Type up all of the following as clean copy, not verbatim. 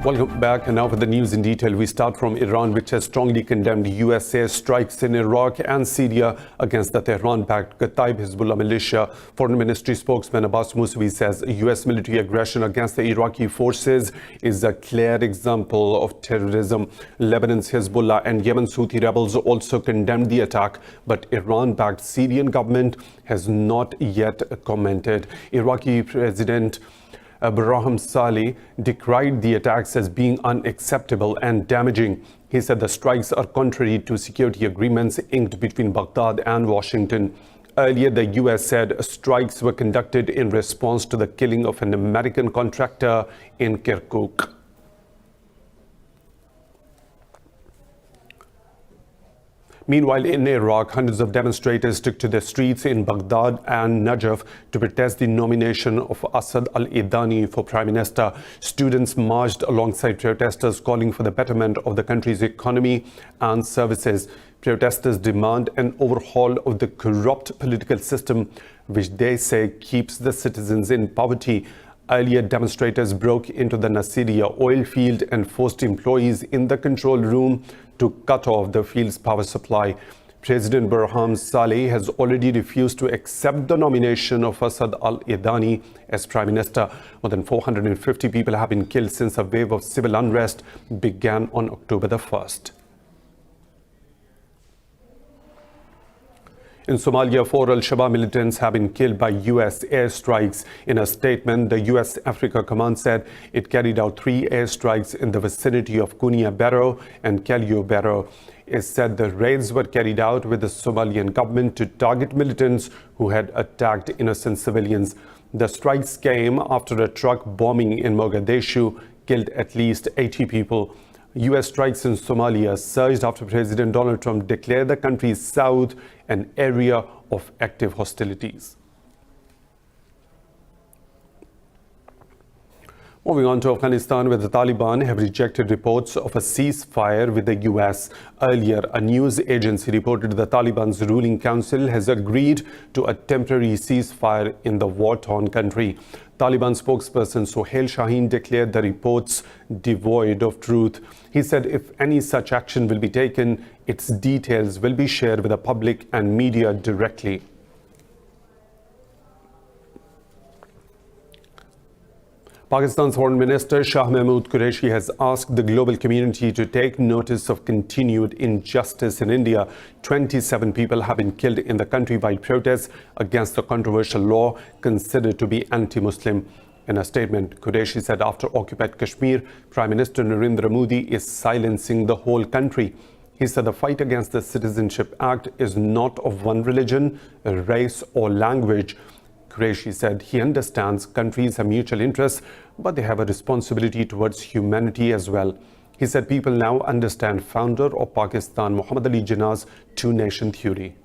Welcome back, and now for the news in detail. We start from Iran, which has strongly condemned US strikes in Iraq and Syria against the Tehran-backed Kataib Hezbollah militia. Foreign Ministry spokesman Abbas Mousavi says US military aggression against the Iraqi forces is a clear example of terrorism. Lebanon's Hezbollah and Yemen's Houthi rebels also condemned the attack, but Iran-backed Syrian government has not yet commented. Iraqi President Ibrahim Saleh decried the attacks as being unacceptable and damaging. He said the strikes are contrary to security agreements inked between Baghdad and Washington. Earlier, the US said strikes were conducted in response to the killing of an American contractor in Kirkuk. Meanwhile, in Iraq, hundreds of demonstrators took to the streets in Baghdad and Najaf to protest the nomination of Asad al-Idani for Prime Minister. Students marched alongside protesters calling for the betterment of the country's economy and services. Protesters demand an overhaul of the corrupt political system, which they say keeps the citizens in poverty. Earlier, demonstrators broke into the Nasiriyah oil field and forced employees in the control room to cut off the field's power supply. President Ibrahim Saleh has already refused to accept the nomination of Asad al-Idani as Prime Minister. More than 450 people have been killed since a wave of civil unrest began on October the 1st. In Somalia, 4 al-Shabaab militants have been killed by US airstrikes. In a statement, the US Africa Command said it carried out 3 airstrikes in the vicinity of Kunia Barrow and Kalio Barrow. It said the raids were carried out with the Somalian government to target militants who had attacked innocent civilians. The strikes came after a truck bombing in Mogadishu killed at least 80 people. US strikes in Somalia surged after President Donald Trump declared the country's south an area of active hostilities. Moving on to Afghanistan, where the Taliban have rejected reports of a ceasefire with the US. Earlier, a news agency reported the Taliban's ruling council has agreed to a temporary ceasefire in the war-torn country. Taliban spokesperson Sohail Shaheen declared the reports devoid of truth. He said if any such action will be taken, its details will be shared with the public and media directly. Pakistan's Foreign Minister Shah Mahmood Qureshi has asked the global community to take notice of continued injustice in India. 27 people have been killed in the countrywide protests against the controversial law considered to be anti-Muslim. In a statement, Qureshi said after occupied Kashmir, Prime Minister Narendra Modi is silencing the whole country. He said the fight against the Citizenship Act is not of one religion, race or language. Qureshi said he understands countries have mutual interests, but they have a responsibility towards humanity as well. He said people now understand founder of Pakistan, Muhammad Ali Jinnah's two-nation theory.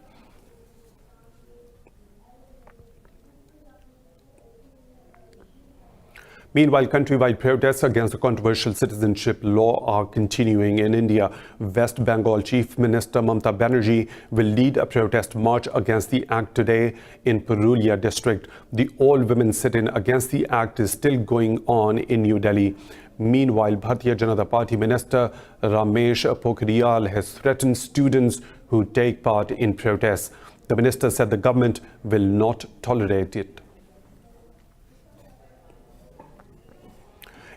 Meanwhile, countrywide protests against the controversial citizenship law are continuing in India. West Bengal Chief Minister Mamata Banerjee will lead a protest march against the act today in Purulia district. The all-women sit-in against the act is still going on in New Delhi. Meanwhile, Bharatiya Janata Party Minister Ramesh Pokhriyal has threatened students who take part in protests. The minister said the government will not tolerate it.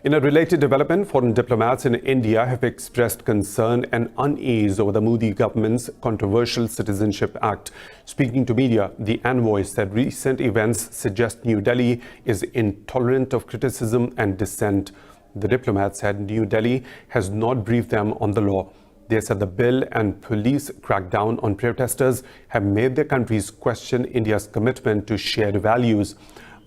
In a related development, foreign diplomats in India have expressed concern and unease over the Modi government's controversial Citizenship Act. Speaking to media, the envoy said recent events suggest New Delhi is intolerant of criticism and dissent. The diplomat said New Delhi has not briefed them on the law. They said the bill and police crackdown on protesters have made their countries question India's commitment to shared values.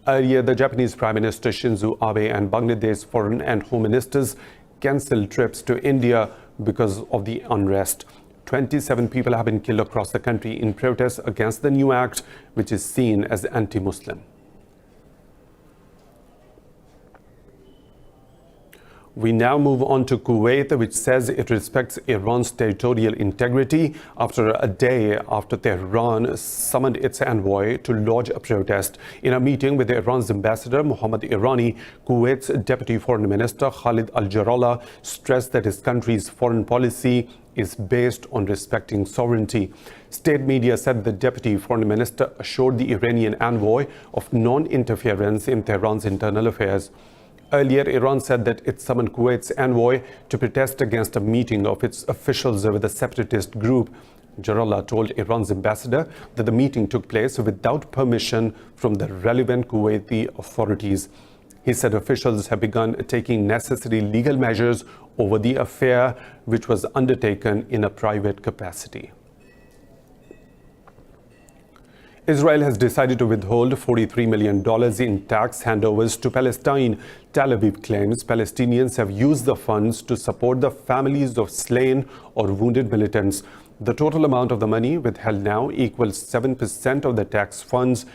Earlier, the Japanese Prime Minister Shinzo Abe and Bangladesh Foreign and Home Ministers cancelled trips to India because of the unrest. 27 people have been killed across the country in protest against the new act, which is seen as anti-Muslim. We now move on to Kuwait, which says it respects Iran's territorial integrity after a day after Tehran summoned its envoy to lodge a protest. In a meeting with Iran's ambassador, Mohammad Irani, Kuwait's Deputy Foreign Minister Khalid Al-Jarrallah stressed that his country's foreign policy is based on respecting sovereignty. State media said the Deputy Foreign Minister assured the Iranian envoy of non-interference in Tehran's internal affairs. Earlier, Iran said that it summoned Kuwait's envoy to protest against a meeting of its officials with a separatist group. Jarrallah told Iran's ambassador that the meeting took place without permission from the relevant Kuwaiti authorities. He said officials have begun taking necessary legal measures over the affair, which was undertaken in a private capacity. Israel has decided to withhold $43 million in tax handovers to Palestine. Tel Aviv claims Palestinians have used the funds to support the families of slain or wounded militants. The total amount of the money withheld now equals 7% of the tax funds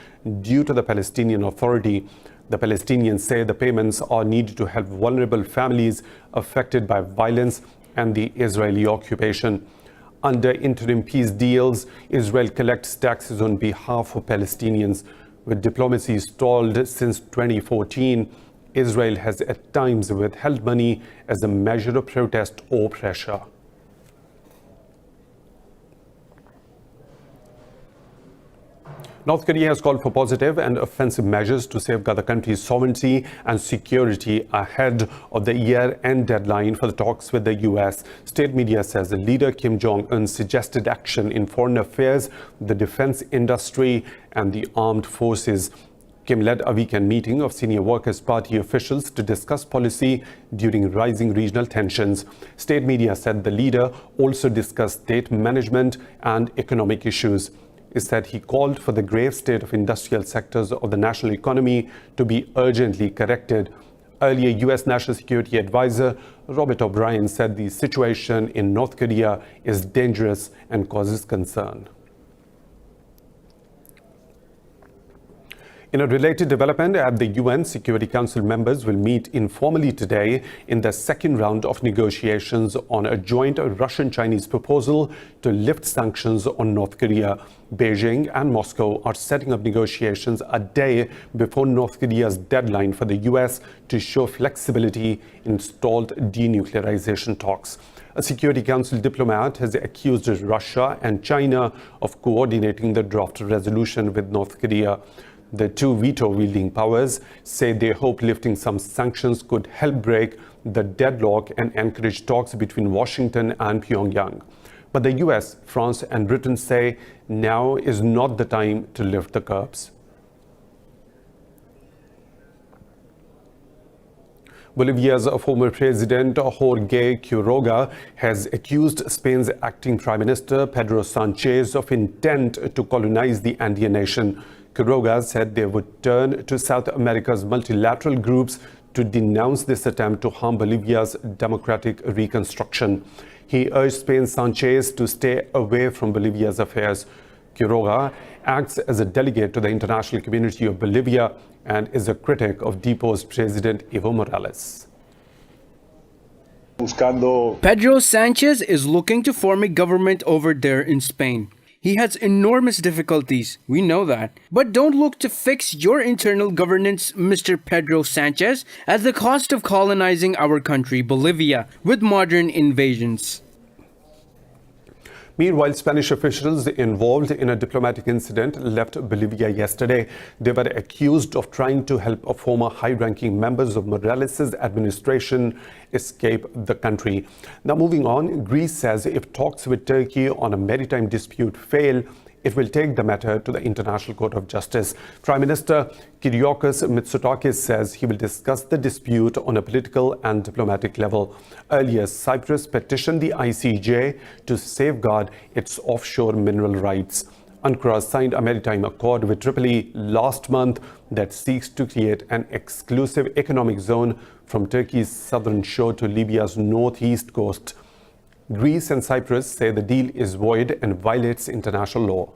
due to the Palestinian Authority. The Palestinians say the payments are needed to help vulnerable families affected by violence and the Israeli occupation. Under interim peace deals, Israel collects taxes on behalf of Palestinians. With diplomacy stalled since 2014, Israel has at times withheld money as a measure of protest or pressure. North Korea has called for positive and offensive measures to safeguard the country's sovereignty and security ahead of the year-end deadline for the talks with the U.S. State media says the leader Kim Jong-un suggested action in foreign affairs, the defense industry, and the armed forces. Kim led a weekend meeting of senior Workers' Party officials to discuss policy during rising regional tensions. State media said the leader also discussed state management and economic issues. Is that he called for the grave state of industrial sectors of the national economy to be urgently corrected. Earlier, U.S. National Security Advisor Robert O'Brien said the situation in North Korea is dangerous and causes concern. In a related development, at the UN, Security Council members will meet informally today in the second round of negotiations on a joint Russian-Chinese proposal to lift sanctions on North Korea. Beijing and Moscow are setting up negotiations a day before North Korea's deadline for the US to show flexibility in stalled denuclearization talks. A Security Council diplomat has accused Russia and China of coordinating the draft resolution with North Korea. The two veto-wielding powers say they hope lifting some sanctions could help break the deadlock and encourage talks between Washington and Pyongyang. But the US, France, and Britain say now is not the time to lift the curbs. Bolivia's former president Jorge Quiroga has accused Spain's acting Prime Minister Pedro Sanchez of intent to colonize the Andean nation. Quiroga said they would turn to South America's multilateral groups to denounce this attempt to harm Bolivia's democratic reconstruction. He urged Spain's Sanchez to stay away from Bolivia's affairs. Quiroga acts as a delegate to the international community of Bolivia and is a critic of deposed President Evo Morales. Pedro Sanchez is looking to form a government over there in Spain. He has enormous difficulties, we know that. But don't look to fix your internal governance, Mr. Pedro Sanchez, at the cost of colonizing our country, Bolivia, with modern invasions. Meanwhile, Spanish officials involved in a diplomatic incident left Bolivia yesterday. They were accused of trying to help former high-ranking members of Morales' administration escape the country. Now, moving on, Greece says if talks with Turkey on a maritime dispute fail, it will take the matter to the International Court of Justice. Prime Minister Kyriakos Mitsotakis says he will discuss the dispute on a political and diplomatic level. Earlier, Cyprus petitioned the ICJ to safeguard its offshore mineral rights. Ankara signed a maritime accord with Tripoli last month that seeks to create an exclusive economic zone from Turkey's southern shore to Libya's northeast coast. Greece and Cyprus say the deal is void and violates international law.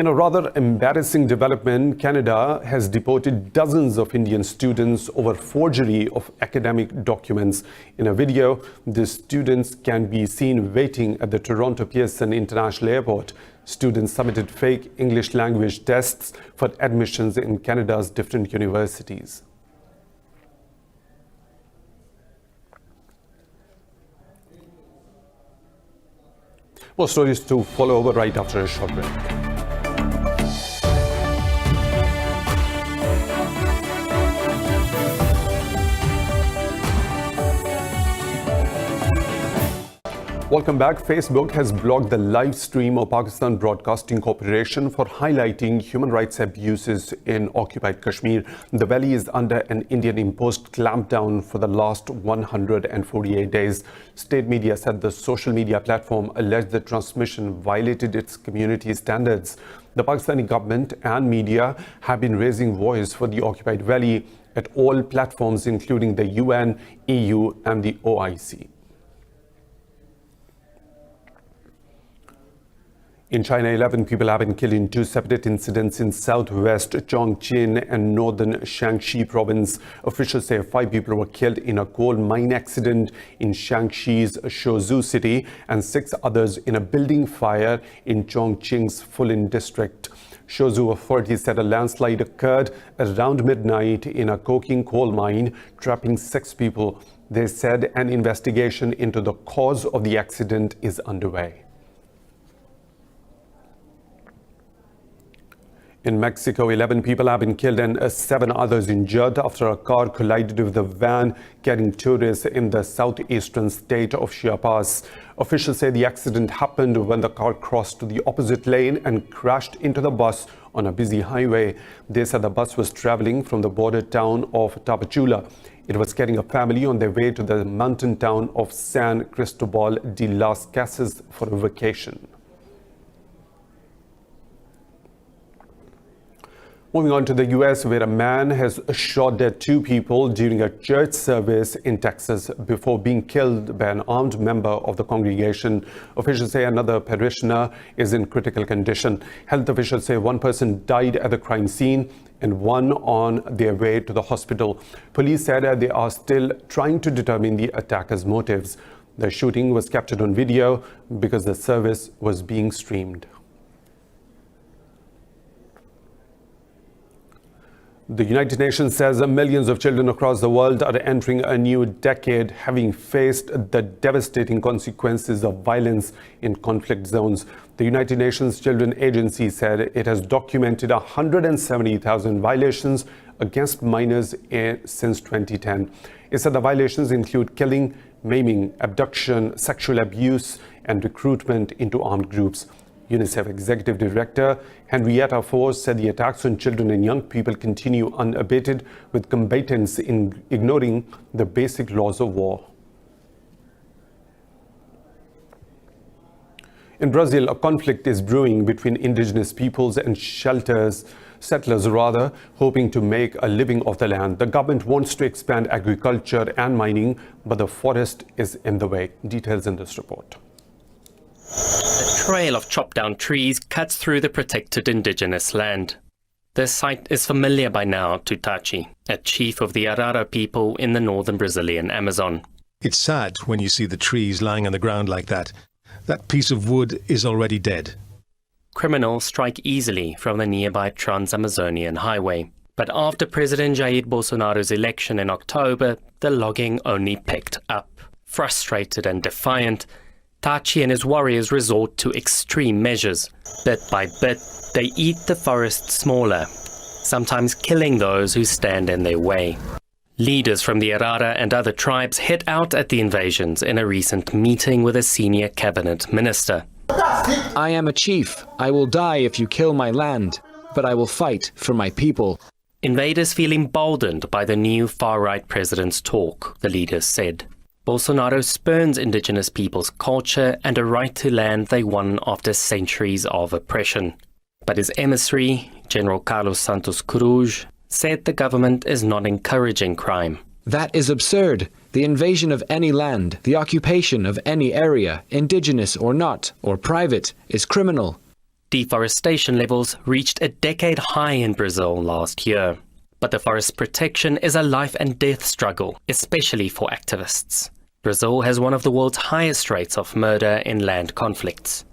In a rather embarrassing development, Canada has deported dozens of Indian students over forgery of academic documents. In a video, the students can be seen waiting at the Toronto Pearson International Airport. Students submitted fake English language tests for admissions in Canada's different universities. More stories to follow right after a short break. Welcome back. Facebook has blocked the live stream of Pakistan Broadcasting Corporation for highlighting human rights abuses in occupied Kashmir. The valley is under an Indian-imposed clampdown for the last 148 days. State media said the social media platform alleged the transmission violated its community standards. The Pakistani government and media have been raising voice for the occupied valley at all platforms, including the UN, EU, and the OIC. In China, 11 people have been killed in two separate incidents in southwest Chongqing and northern Shaanxi province. Officials say 5 people were killed in a coal mine accident in Shaanxi's Shuzhou city and 6 others in a building fire in Chongqing's Fulin district. Shuzhou authorities said a landslide occurred around midnight in a coking coal mine, trapping 6 people. They said an investigation into the cause of the accident is underway. In Mexico, 11 people have been killed and 7 others injured after a car collided with a van carrying tourists in the southeastern state of Chiapas. Officials say the accident happened when the car crossed the opposite lane and crashed into the bus on a busy highway. They said the bus was traveling from the border town of Tapachula. It was carrying a family on their way to the mountain town of San Cristobal de las Casas for a vacation. Moving on to the U.S., where a man has shot dead 2 people during a church service in Texas before being killed by an armed member of the congregation. Officials say another parishioner is in critical condition. Health officials say 1 person died at the crime scene and 1 on their way to the hospital. Police said they are still trying to determine the attacker's motives. The shooting was captured on video because the service was being streamed. The United Nations says millions of children across the world are entering a new decade, having faced the devastating consequences of violence in conflict zones. The United Nations Children Agency said it has documented 170,000 violations against minors since 2010. It said the violations include killing, maiming, abduction, sexual abuse, and recruitment into armed groups. UNICEF Executive Director Henrietta Fore said the attacks on children and young people continue unabated, with combatants ignoring the basic laws of war. In Brazil, a conflict is brewing between indigenous peoples and settlers, hoping to make a living off the land. The government wants to expand agriculture and mining, but the forest is in the way. Details in this report. A trail of chopped-down trees cuts through the protected indigenous land. This site is familiar by now to Tachi, a chief of the Arara people in the northern Brazilian Amazon. It's sad when you see the trees lying on the ground like that. That piece of wood is already dead. Criminals strike easily from the nearby Trans-Amazonian highway. But after President Jair Bolsonaro's election in October, the logging only picked up. Frustrated and defiant, Tachi and his warriors resort to extreme measures. Bit by bit, they eat the forest smaller, sometimes killing those who stand in their way. Leaders from the Arara and other tribes hit out at the invasions in a recent meeting with a senior cabinet minister. I am a chief. I will die if you kill my land, but I will fight for my people. Invaders feel emboldened by the new far-right president's talk, the leaders said. Bolsonaro spurns indigenous people's culture and a right to land they won after centuries of oppression. But his emissary, General Carlos Santos Cruz, said the government is not encouraging crime. That is absurd. The invasion of any land, the occupation of any area, indigenous or not, or private, is criminal. Deforestation levels reached a decade high in Brazil last year. But the forest protection is a life and death struggle, especially for activists. Brazil has one of the world's highest rates of murder in land conflicts.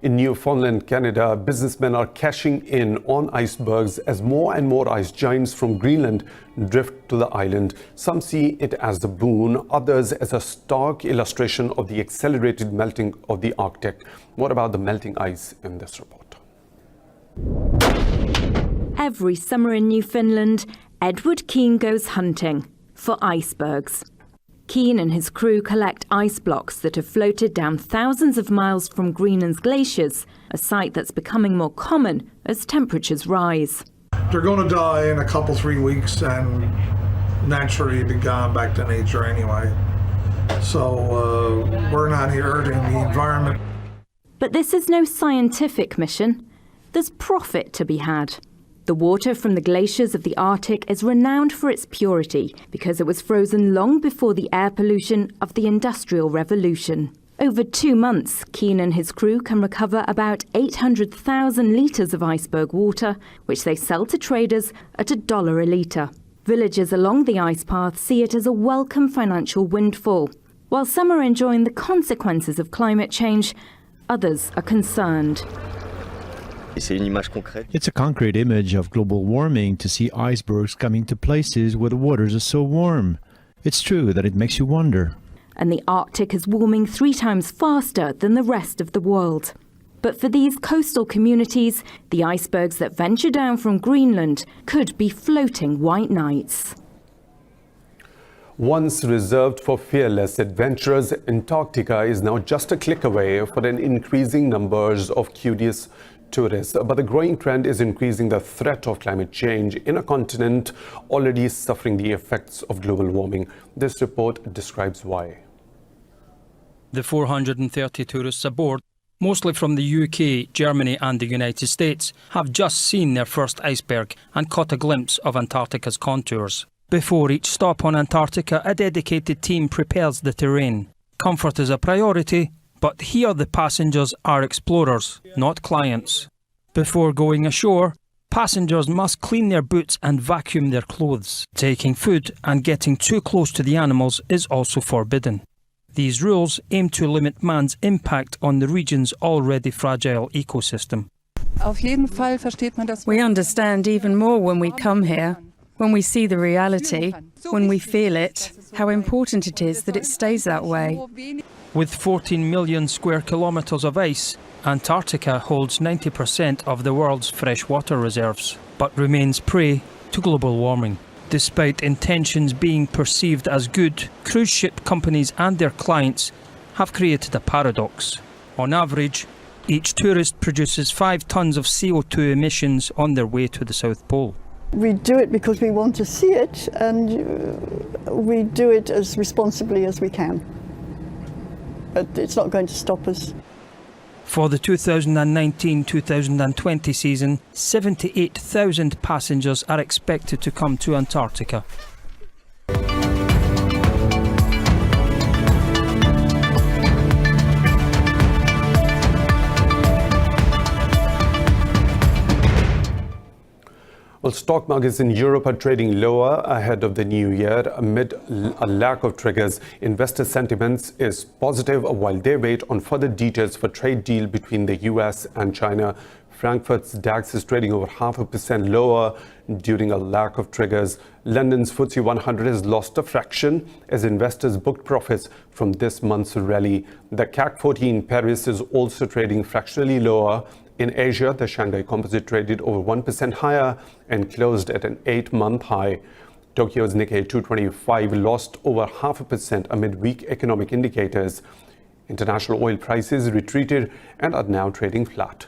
In Newfoundland, Canada, businessmen are cashing in on icebergs as more and more ice giants from Greenland drift to the island. Some see it as a boon, others as a stark illustration of the accelerated melting of the Arctic. What about the melting ice in this report? Every summer in Newfoundland, Edward Keane goes hunting for icebergs. Keane and his crew collect ice blocks that have floated down thousands of miles from Greenland's glaciers, a sight that's becoming more common as temperatures rise. They're going to die in a couple, 3 weeks and naturally be gone back to nature anyway. So we're not hurting the environment. But this is no scientific mission. There's profit to be had. The water from the glaciers of the Arctic is renowned for its purity because it was frozen long before the air pollution of the Industrial Revolution. Over 2 months, Keane and his crew can recover about 800,000 litres of iceberg water, which they sell to traders at $1 a litre. Villagers along the ice path see it as a welcome financial windfall. While some are enjoying the consequences of climate change, others are concerned. It's a concrete image of global warming to see icebergs coming to places where the waters are so warm. It's true that it makes you wonder. And the Arctic is warming 3 times faster than the rest of the world. But for these coastal communities, the icebergs that venture down from Greenland could be floating white nights. Once reserved for fearless adventurers, Antarctica is now just a click away for an increasing numbers of curious tourists. But the growing trend is increasing the threat of climate change in a continent already suffering the effects of global warming. This report describes why. The 430 tourists aboard, mostly from the UK, Germany and the United States, have just seen their first iceberg and caught a glimpse of Antarctica's contours. Before each stop on Antarctica, a dedicated team prepares the terrain. Comfort is a priority, but here the passengers are explorers, not clients. Before going ashore, passengers must clean their boots and vacuum their clothes. Taking food and getting too close to the animals is also forbidden. These rules aim to limit man's impact on the region's already fragile ecosystem. We understand even more when we come here, when we see the reality, when we feel it, how important it is that it stays that way. With 14 million square kilometres of ice, Antarctica holds 90% of the world's freshwater reserves, but remains prey to global warming. Despite intentions being perceived as good, cruise ship companies and their clients have created a paradox. On average, each tourist produces 5 tons of CO2 emissions on their way to the South Pole. We do it because we want to see it, and we do it as responsibly as we can. But it's not going to stop us. For the 2019-2020 season, 78,000 passengers are expected to come to Antarctica. Well, stock markets in Europe are trading lower ahead of the new year. Amid a lack of triggers, investor sentiment is positive while they wait on further details for trade deal between the US and China. Frankfurt's DAX is trading over 0.5% lower during a lack of triggers. London's FTSE 100 has lost a fraction as investors booked profits from this month's rally. The CAC 40 in Paris is also trading fractionally lower. In Asia, the Shanghai Composite traded over 1% higher and closed at an 8-month high. Tokyo's Nikkei 225 lost over 0.5% amid weak economic indicators. International oil prices retreated and are now trading flat.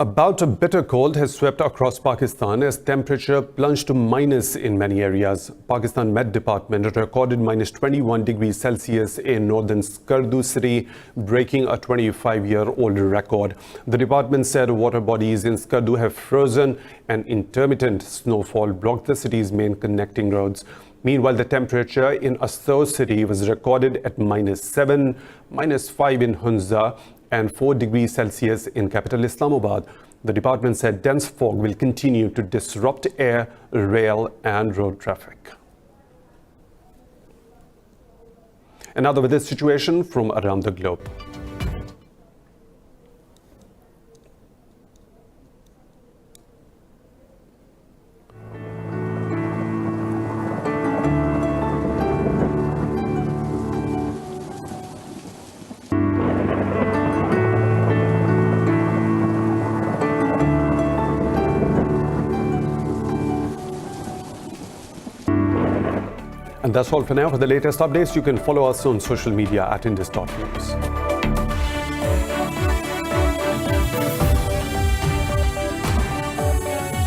A bout of bitter cold has swept across Pakistan as temperature plunged to minus in many areas. Pakistan Met Department recorded minus 21 degrees Celsius in northern Skardu city, breaking a 25-year-old record. The department said water bodies in Skardu have frozen and intermittent snowfall blocked the city's main connecting roads. Meanwhile, the temperature in Astor city was recorded at -7, -5 in Hunza, and 4 degrees Celsius in capital Islamabad. The department said dense fog will continue to disrupt air, rail, and road traffic. Another weather situation from around the globe. And that's all for now. For the latest updates, you can follow us on social media at Indus.News.